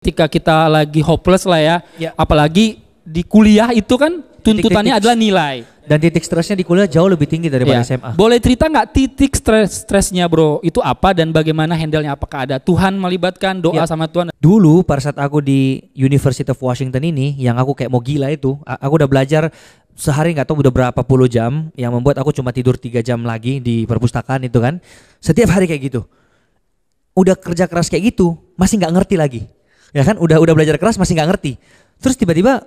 ketika kita lagi hopeless lah ya. Apalagi di kuliah itu kan tuntutannya adalah nilai. Dan titik stresnya di kuliah jauh lebih tinggi daripada SMA. Boleh cerita nggak titik stresnya bro? Itu apa dan bagaimana handle-nya? Apakah ada Tuhan melibatkan doa sama Tuhan? Dulu pada saat aku di University of Washington ini, yang aku kayak mau gila itu, aku udah belajar sehari nggak tahu udah berapa puluh jam, yang membuat aku cuma tidur 3 jam lagi di perpustakaan itu kan. Setiap hari kayak gitu. Udah kerja keras kayak gitu, masih nggak ngerti lagi. Ya kan, udah belajar keras masih nggak ngerti. Terus tiba-tiba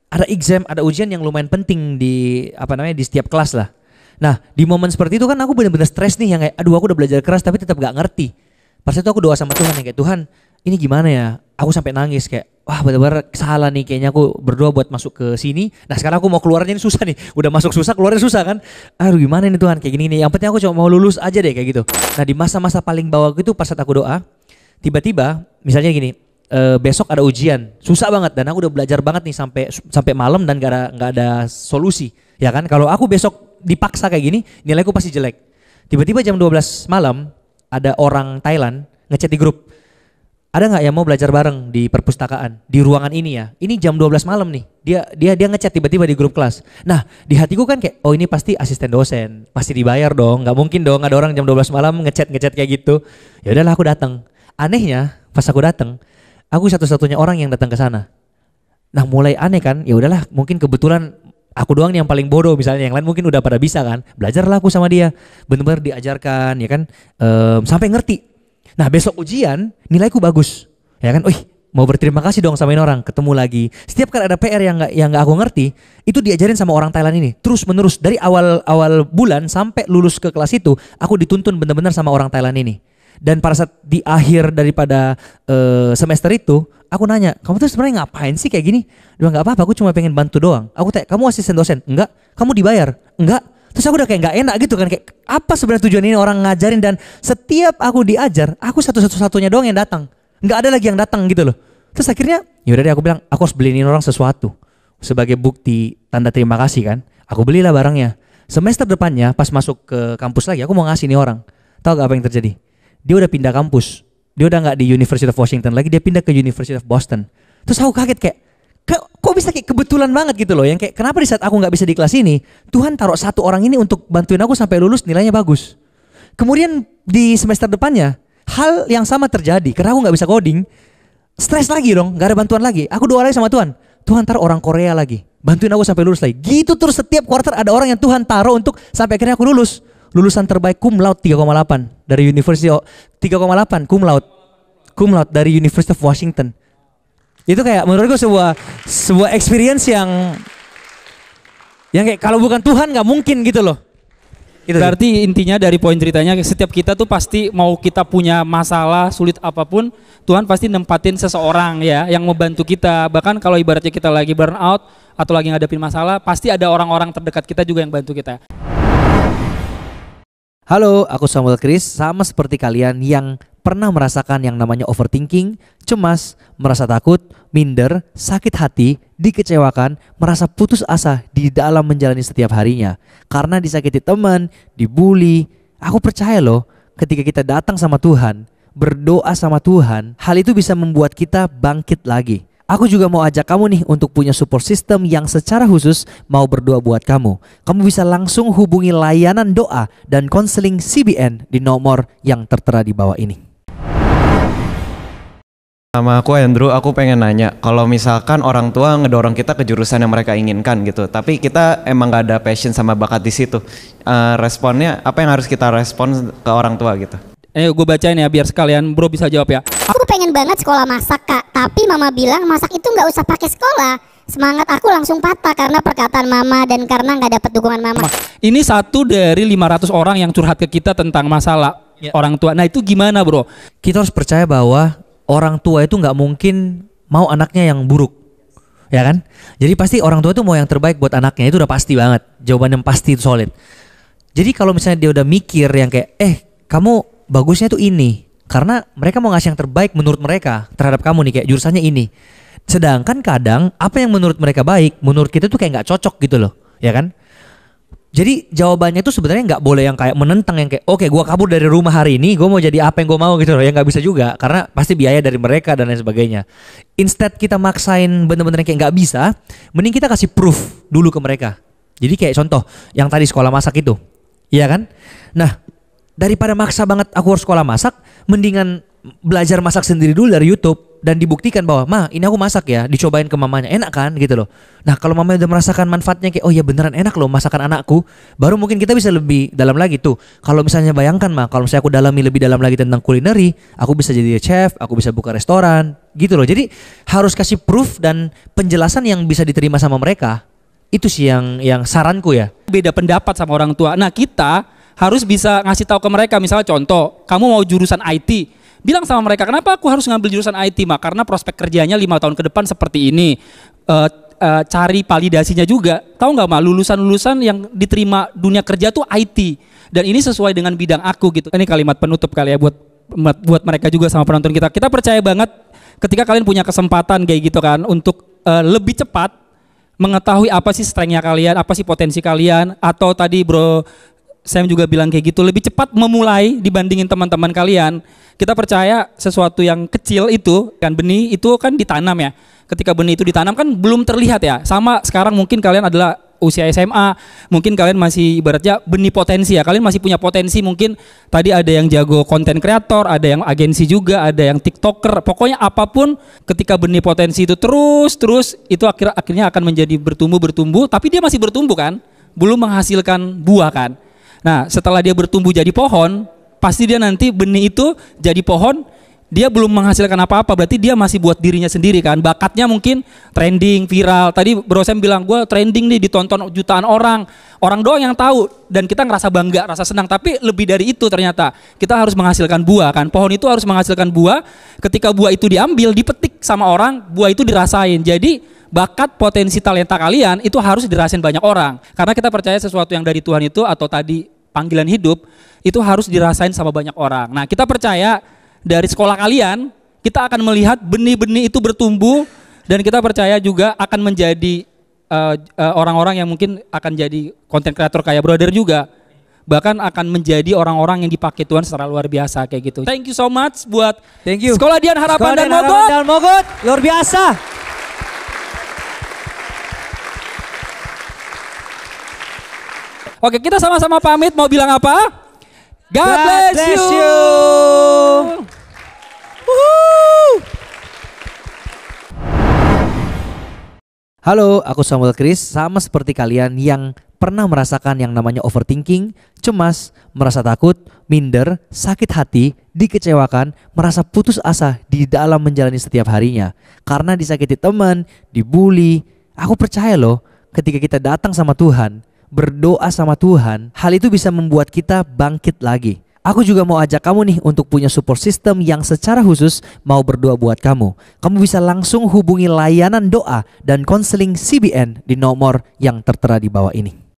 ada exam, ada ujian yang lumayan penting di di setiap kelas lah. Nah, di momen seperti itu kan aku benar-benar stres nih, yang kayak aduh aku udah belajar keras tapi tetap gak ngerti. Pas itu aku doa sama Tuhan yang kayak Tuhan, ini gimana ya? Aku sampai nangis kayak wah benar-benar salah nih, kayaknya aku berdoa buat masuk ke sini. Nah, sekarang aku mau keluarnya ini susah nih. Udah masuk susah, keluarnya susah kan? Aduh gimana nih Tuhan, kayak gini nih. Yang penting aku cuma mau lulus aja deh kayak gitu. Nah, di masa-masa paling bawah itu pas saat aku doa, tiba-tiba misalnya gini, besok ada ujian, susah banget dan aku udah belajar banget nih sampai malam dan nggak ada solusi, ya kan? Kalau aku besok dipaksa kayak gini, nilaiku pasti jelek. Tiba-tiba jam 12 malam ada orang Thailand ngechat di grup, ada nggak yang mau belajar bareng di perpustakaan di ruangan ini ya? Ini jam 12 malam nih. Dia ngechat tiba-tiba di grup kelas. Nah, di hatiku kan kayak oh ini pasti asisten dosen, pasti dibayar dong, nggak mungkin dong ada orang jam 12 malam ngechat kayak gitu. Ya udahlah aku datang. Anehnya pas aku datang, aku satu-satunya orang yang datang ke sana. Nah, mulai aneh kan? Ya udahlah, mungkin kebetulan aku doang nih yang paling bodoh, misalnya yang lain mungkin udah pada bisa kan. Belajarlah aku sama dia, benar-benar diajarkan, ya kan, sampai ngerti. Nah, besok ujian nilaiku bagus, ya kan. Mau berterima kasih dong sama ini orang, ketemu lagi. Setiap kali ada PR yang nggak aku ngerti, itu diajarin sama orang Thailand ini. Terus menerus dari awal bulan sampai lulus ke kelas itu, aku dituntun benar-benar sama orang Thailand ini. Dan pada saat di akhir daripada semester itu, aku nanya, kamu tuh sebenarnya ngapain sih kayak gini? Dia bilang, nggak apa-apa, aku cuma pengen bantu doang. Aku tanya, kamu asisten dosen? Enggak. Kamu dibayar? Enggak. Terus aku udah kayak nggak enak gitu kan, kayak apa sebenarnya tujuan ini orang ngajarin, dan setiap aku diajar, aku satu-satunya doang yang datang. Nggak ada lagi yang datang gitu loh. Terus akhirnya, yaudah deh aku bilang, aku harus beliin orang sesuatu sebagai bukti tanda terima kasih kan. Aku belilah barangnya. Semester depannya pas masuk ke kampus lagi, aku mau ngasih nih orang. Tahu gak apa yang terjadi? Dia udah pindah kampus. Dia udah gak di University of Washington lagi, dia pindah ke University of Boston. Terus aku kaget kayak, kok bisa kayak kebetulan banget gitu loh. Yang kayak kenapa di saat aku gak bisa di kelas ini, Tuhan taruh satu orang ini untuk bantuin aku sampai lulus nilainya bagus. Kemudian di semester depannya, hal yang sama terjadi. Karena aku gak bisa coding, stres lagi dong, gak ada bantuan lagi. Aku doa lagi sama Tuhan, Tuhan taruh orang Korea lagi, bantuin aku sampai lulus lagi. Gitu terus setiap quarter ada orang yang Tuhan taruh untuk sampai akhirnya aku lulus. Lulusan terbaik cum laude 3,8 dari University of 3,8 cum laude dari University of Washington. Itu kayak menurutku sebuah experience yang kayak kalau bukan Tuhan nggak mungkin gitu loh. Itu berarti intinya dari poin ceritanya, setiap kita tuh pasti mau kita punya masalah sulit apapun, Tuhan pasti nempatin seseorang ya yang membantu kita. Bahkan kalau ibaratnya kita lagi burn out atau lagi ngadepin masalah, pasti ada orang-orang terdekat kita juga yang bantu kita. Halo, aku Samuel Chris, sama seperti kalian yang pernah merasakan yang namanya overthinking, cemas, merasa takut, minder, sakit hati, dikecewakan, merasa putus asa di dalam menjalani setiap harinya. Karena disakiti teman, dibully. Aku percaya loh, ketika kita datang sama Tuhan, berdoa sama Tuhan, hal itu bisa membuat kita bangkit lagi. Aku juga mau ajak kamu nih untuk punya support system yang secara khusus mau berdoa buat kamu. Kamu bisa langsung hubungi layanan doa dan konseling CBN di nomor yang tertera di bawah ini. Sama aku Andrew, aku pengen nanya, kalau misalkan orang tua ngedorong kita ke jurusan yang mereka inginkan gitu, tapi kita emang gak ada passion sama bakat di situ, responnya apa yang harus kita respon ke orang tua gitu? Gue bacain ya biar sekalian bro bisa jawab ya. Aku pengen banget sekolah masak kak, tapi mama bilang masak itu nggak usah pakai sekolah. Semangat aku langsung patah karena perkataan mama dan karena nggak dapat dukungan mama. Ini satu dari 500 orang yang curhat ke kita tentang masalah orang tua. Nah itu gimana bro? Kita harus percaya bahwa orang tua itu nggak mungkin mau anaknya yang buruk, ya kan? Jadi pasti orang tua itu mau yang terbaik buat anaknya, itu udah pasti banget. Jawaban yang pasti itu solid. Jadi kalau misalnya dia udah mikir yang kayak, kamu bagusnya tuh ini, karena mereka mau ngasih yang terbaik menurut mereka terhadap kamu nih, kayak jurusannya ini. Sedangkan kadang apa yang menurut mereka baik, menurut kita tuh kayak nggak cocok gitu loh, ya kan? Jadi jawabannya itu sebenarnya nggak boleh yang kayak menentang yang kayak oke gua kabur dari rumah hari ini gua mau jadi apa yang gua mau gitu loh, ya nggak bisa juga karena pasti biaya dari mereka dan lain sebagainya. Instead kita maksain bener-bener kayak nggak bisa, mending kita kasih proof dulu ke mereka. Jadi kayak contoh yang tadi sekolah masak itu, iya kan? Nah daripada maksa banget aku harus sekolah masak, mendingan belajar masak sendiri dulu dari YouTube dan dibuktikan bahwa mah ini aku masak ya, dicobain ke mamanya enak kan gitu loh. Nah kalau mamanya udah merasakan manfaatnya kayak oh ya beneran enak loh masakan anakku, baru mungkin kita bisa lebih dalam lagi tuh. Kalau misalnya bayangkan mah kalau misalnya aku dalami lebih dalam lagi tentang kulineri, aku bisa jadi chef, aku bisa buka restoran gitu loh. Jadi harus kasih proof dan penjelasan yang bisa diterima sama mereka. Itu sih yang saranku ya. Beda pendapat sama orang tua. Nah kita harus bisa ngasih tahu ke mereka, misalnya contoh kamu mau jurusan IT, bilang sama mereka kenapa aku harus ngambil jurusan IT mah, karena prospek kerjanya 5 tahun ke depan seperti ini. Cari validasinya juga, tahu nggak mah lulusan-lulusan yang diterima dunia kerja tuh IT dan ini sesuai dengan bidang aku gitu. Ini kalimat penutup kali ya buat mereka juga sama penonton kita. Kita percaya banget ketika kalian punya kesempatan kayak gitu kan untuk lebih cepat mengetahui apa sih strength-nya kalian, apa sih potensi kalian, atau tadi Bro Sam juga bilang kayak gitu, lebih cepat memulai dibandingin teman-teman kalian. Kita percaya sesuatu yang kecil itu kan, benih itu kan ditanam ya. Ketika benih itu ditanam kan belum terlihat ya. Sama sekarang mungkin kalian adalah usia SMA, mungkin kalian masih ibaratnya benih potensi ya. Kalian masih punya potensi, mungkin tadi ada yang jago konten kreator, ada yang agensi juga, ada yang TikToker. Pokoknya apapun ketika benih potensi itu terus itu akhirnya akan menjadi bertumbuh, tapi dia masih bertumbuh kan, belum menghasilkan buah kan. Nah setelah dia bertumbuh jadi pohon, pasti dia nanti benih itu jadi pohon, dia belum menghasilkan apa-apa, berarti dia masih buat dirinya sendiri kan. Bakatnya mungkin trending, viral. Tadi Bro Sam bilang gue trending nih, ditonton jutaan orang doang yang tahu, dan kita ngerasa bangga, rasa senang. Tapi lebih dari itu ternyata kita harus menghasilkan buah kan. Pohon itu harus menghasilkan buah, ketika buah itu diambil, dipetik sama orang, buah itu dirasain. Jadi bakat, potensi, talenta kalian itu harus dirasain banyak orang. Karena kita percaya sesuatu yang dari Tuhan itu, atau tadi panggilan hidup, itu harus dirasain sama banyak orang. Nah kita percaya dari sekolah kalian, kita akan melihat benih-benih itu bertumbuh, dan kita percaya juga akan menjadi orang-orang yang mungkin akan jadi konten kreator kayak Brother juga. Bahkan akan menjadi orang-orang yang dipakai Tuhan secara luar biasa kayak gitu. Thank you so much buat Sekolah Dian Harapan dan Mogot. Luar biasa. Oke, kita sama-sama pamit, mau bilang apa? God bless you. Halo, aku Samuel Chris. Sama seperti kalian yang pernah merasakan yang namanya overthinking, cemas, merasa takut, minder, sakit hati, dikecewakan, merasa putus asa di dalam menjalani setiap harinya karena disakiti teman, dibully. Aku percaya loh, ketika kita datang sama Tuhan, berdoa sama Tuhan, hal itu bisa membuat kita bangkit lagi. Aku juga mau ajak kamu nih untuk punya support system yang secara khusus mau berdoa buat kamu. Kamu bisa langsung hubungi layanan doa dan konseling CBN di nomor yang tertera di bawah ini.